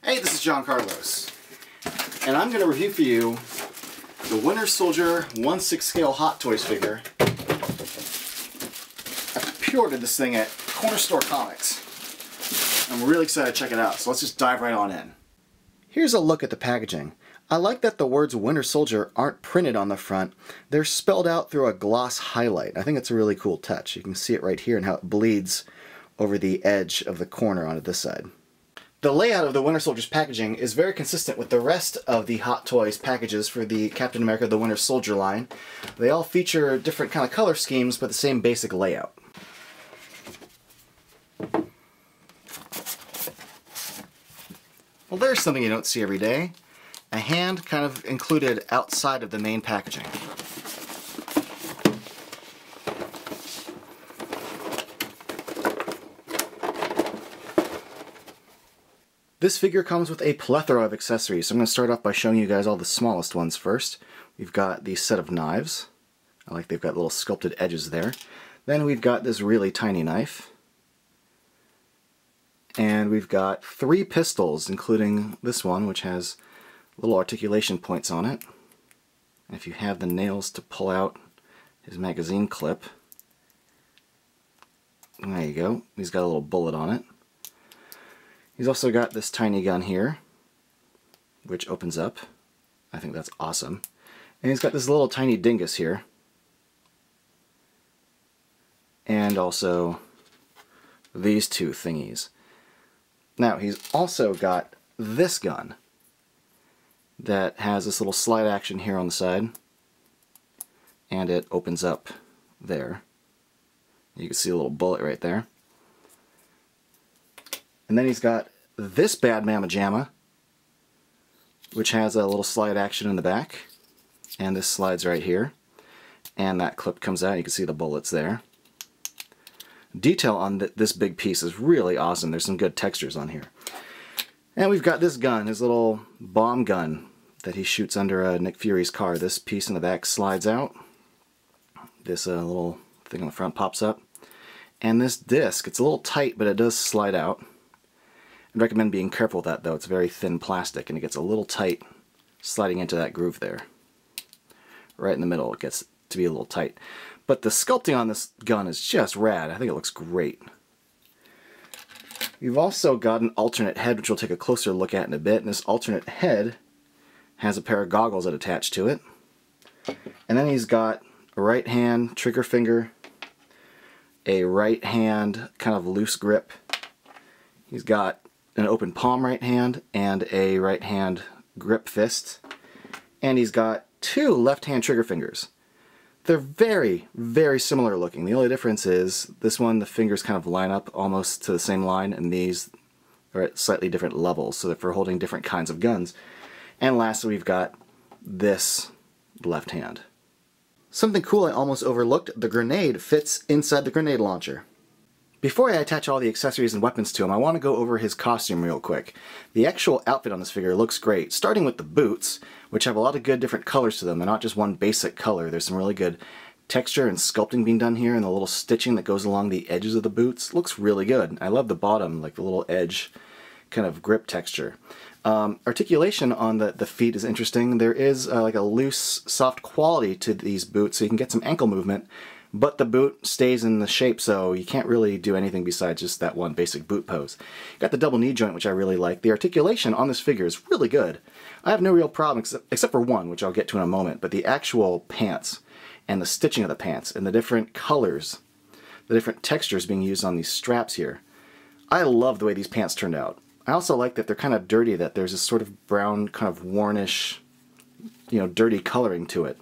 Hey, this is John Carlos, and I'm going to review for you the Winter Soldier 1/6 scale Hot Toys figure. I pre-ordered this thing at Corner Store Comics. I'm really excited to check it out, so let's just dive right on in. Here's a look at the packaging. I like that the words Winter Soldier aren't printed on the front. They're spelled out through a gloss highlight. I think it's a really cool touch. You can see it right here and how it bleeds over the edge of the corner onto this side. The layout of the Winter Soldier's packaging is very consistent with the rest of the Hot Toys packages for the Captain America the Winter Soldier line. They all feature different kind of color schemes, but the same basic layout. Well, there's something you don't see every day. A hand kind of included outside of the main packaging. This figure comes with a plethora of accessories, so I'm going to start off by showing you guys all the smallest ones first. We've got the set of knives. I like they've got little sculpted edges there. Then we've got this really tiny knife. And we've got 3 pistols, including this one, which has little articulation points on it. And if you have the nails to pull out his magazine clip, there you go. He's got a little bullet on it. He's also got this tiny gun here, which opens up. I think that's awesome. And he's got this little tiny dingus here. And also these 2 thingies. Now, he's also got this gun that has this little slide action here on the side. And it opens up there. You can see a little bullet right there. And then he's got this bad mamma jamma, which has a little slide action in the back. And this slides right here. And that clip comes out. You can see the bullets there. Detail on this big piece is really awesome. There's some good textures on here. And we've got this gun, his little bomb gun that he shoots under Nick Fury's car. This piece in the back slides out. This little thing on the front pops up. And this disc, it's a little tight, but it does slide out. I'd recommend being careful with that, though. It's very thin plastic and it gets a little tight sliding into that groove there. Right in the middle it gets to be a little tight. But the sculpting on this gun is just rad. I think it looks great. We've also got an alternate head, which we'll take a closer look at in a bit. And this alternate head has a pair of goggles that attach to it. And then he's got a right hand trigger finger, a right hand kind of loose grip. He's got an open palm right hand and a right hand grip fist. And he's got 2 left hand trigger fingers. They're very, very similar looking. The only difference is this one, the fingers kind of line up almost to the same line, and these are at slightly different levels, so that for holding different kinds of guns. And lastly, we've got this left hand. Something cool I almost overlooked, the grenade fits inside the grenade launcher. Before I attach all the accessories and weapons to him, I want to go over his costume real quick. The actual outfit on this figure looks great, starting with the boots, which have a lot of good different colors to them, and not just one basic color. There's some really good texture and sculpting being done here, and the little stitching that goes along the edges of the boots looks really good. I love the bottom, like the little edge kind of grip texture. Articulation on the feet is interesting. There is like a loose, soft quality to these boots, so you can get some ankle movement, but the boot stays in the shape, so you can't really do anything besides just that one basic boot pose. You got the double knee joint, which I really like. The articulation on this figure is really good. I have no real problem, except for one, which I'll get to in a moment, but the actual pants and the stitching of the pants and the different colors, the different textures being used on these straps here. I love the way these pants turned out. I also like that they're kind of dirty, that there's this sort of brown, kind of wornish, dirty coloring to it.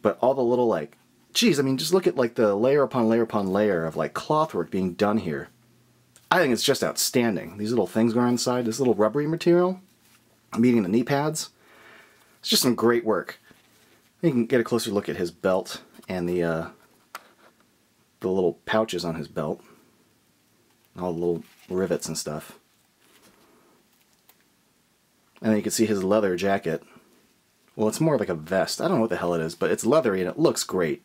But all the little, like, geez, I mean, just look at like the layer upon layer upon layer of like clothwork being done here. I think it's just outstanding. These little things going on inside, this little rubbery material, meeting the knee pads. It's just some great work. You can get a closer look at his belt and the little pouches on his belt. All the little rivets and stuff. And then you can see his leather jacket. Well, it's more like a vest. I don't know what the hell it is, but it's leathery and it looks great.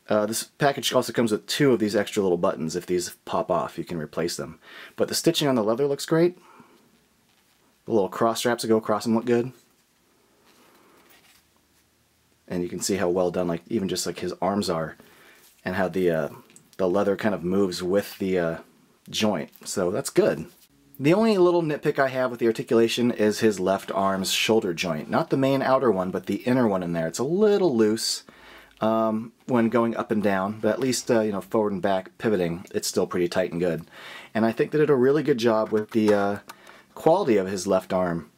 This package also comes with 2 of these extra little buttons. If these pop off, you can replace them. But the stitching on the leather looks great. The little cross straps that go across him look good. And you can see how well done, like even just like his arms are, and how the leather kind of moves with the joint. So that's good. The only little nitpick I have with the articulation is his left arm's shoulder joint. Not the main outer one, but the inner one in there. It's a little loose when going up and down, but at least you know, forward and back pivoting, it's still pretty tight and good. And I think they did a really good job with the quality of his left arm.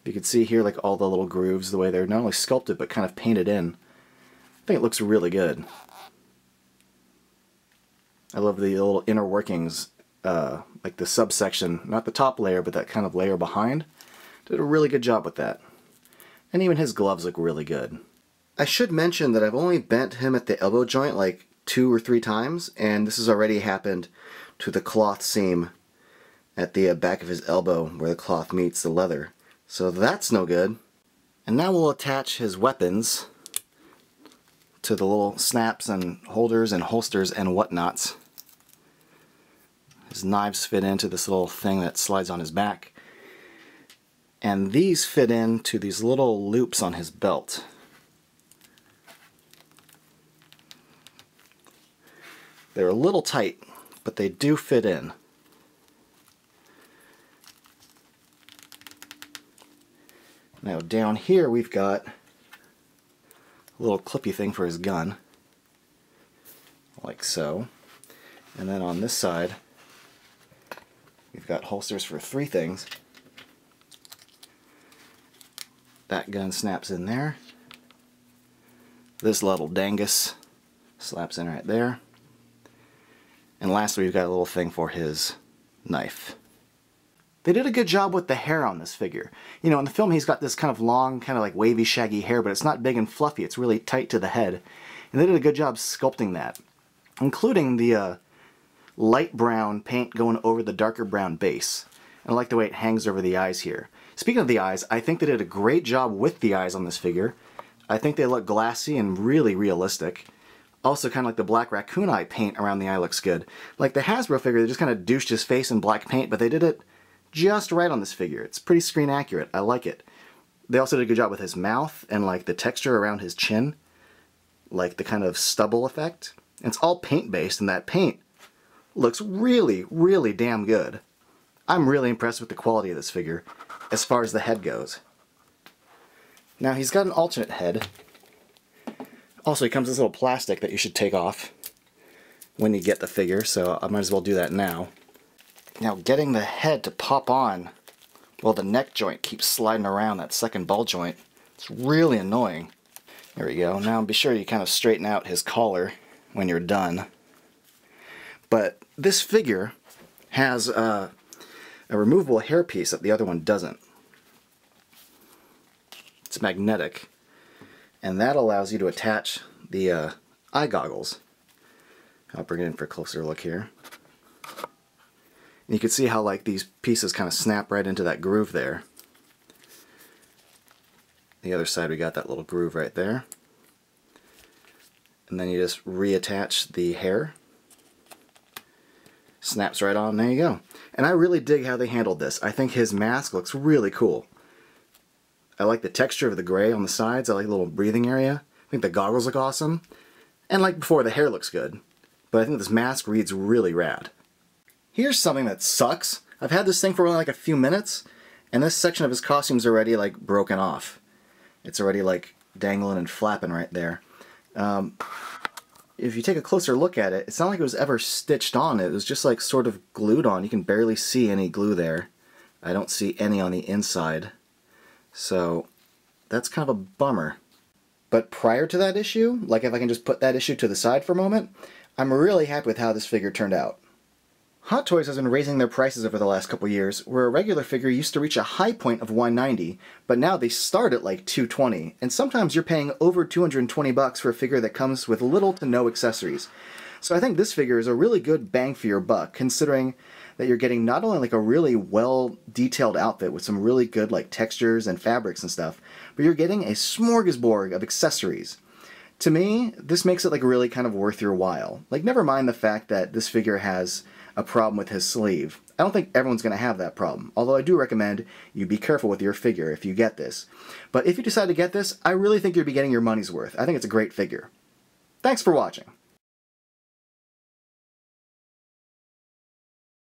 You can see here like all the little grooves, the way they're not only sculpted but kind of painted in. I think it looks really good. I love the little inner workings, like the subsection, not the top layer, but that kind of layer behind. Did a really good job with that. And even his gloves look really good. I should mention that I've only bent him at the elbow joint like 2 or 3 times, and this has already happened to the cloth seam at the back of his elbow where the cloth meets the leather. So that's no good. And now we'll attach his weapons to the little snaps and holders and holsters and whatnots. His knives fit into this little thing that slides on his back. And these fit into these little loops on his belt. They're a little tight, but they do fit in. Now down here we've got a little clippy thing for his gun, like so. And then on this side we've got holsters for 3 things. That gun snaps in there. This little dangus slaps in right there. And lastly we've got a little thing for his knife. They did a good job with the hair on this figure. You know, in the film he's got this kind of long, kind of like wavy, shaggy hair, but it's not big and fluffy. It's really tight to the head. And they did a good job sculpting that, including the light brown paint going over the darker brown base. And I like the way it hangs over the eyes here. Speaking of the eyes, I think they did a great job with the eyes on this figure. I think they look glassy and really realistic. Also, kind of like the black raccoon eye paint around the eye looks good. Like the Hasbro figure, they just kind of douched his face in black paint, but they did it just right on this figure. It's pretty screen accurate. I like it. They also did a good job with his mouth and like the texture around his chin, like the kind of stubble effect. And it's all paint based, and that paint looks really, really damn good. I'm really impressed with the quality of this figure as far as the head goes. Now he's got an alternate head. Also, he comes with this little plastic that you should take off when you get the figure, so I might as well do that now. Now getting the head to pop on while the neck joint keeps sliding around that second ball joint, it's really annoying. There we go. Now be sure you kind of straighten out his collar when you're done. But this figure has a removable hairpiece that the other one doesn't. It's magnetic, and that allows you to attach the eye goggles. I'll bring it in for a closer look here. And you can see how like these pieces kind of snap right into that groove there. The other side we got that little groove right there. And then you just reattach the hair. Snaps right on, there you go. And I really dig how they handled this. I think his mask looks really cool. I like the texture of the gray on the sides. I like the little breathing area. I think the goggles look awesome. And like before, the hair looks good. But I think this mask reads really rad. Here's something that sucks. I've had this thing for only like a few minutes, and this section of his costume's already like broken off. It's already like dangling and flapping right there. If you take a closer look at it, it's not like it was ever stitched on. It was just like sort of glued on. You can barely see any glue there. I don't see any on the inside. So that's kind of a bummer. But prior to that issue, like if I can just put that issue to the side for a moment, I'm really happy with how this figure turned out. Hot Toys has been raising their prices over the last couple years, where a regular figure used to reach a high point of $190, but now they start at like $220, and sometimes you're paying over $220 for a figure that comes with little to no accessories. So I think this figure is a really good bang for your buck, considering that you're getting not only like a really well detailed outfit with some really good like textures and fabrics and stuff, but you're getting a smorgasbord of accessories. To me, this makes it like really kind of worth your while. Like, never mind the fact that this figure has a problem with his sleeve. I don't think everyone's going to have that problem, although I do recommend you be careful with your figure if you get this. But if you decide to get this, I really think you'll be getting your money's worth. I think it's a great figure. Thanks for watching.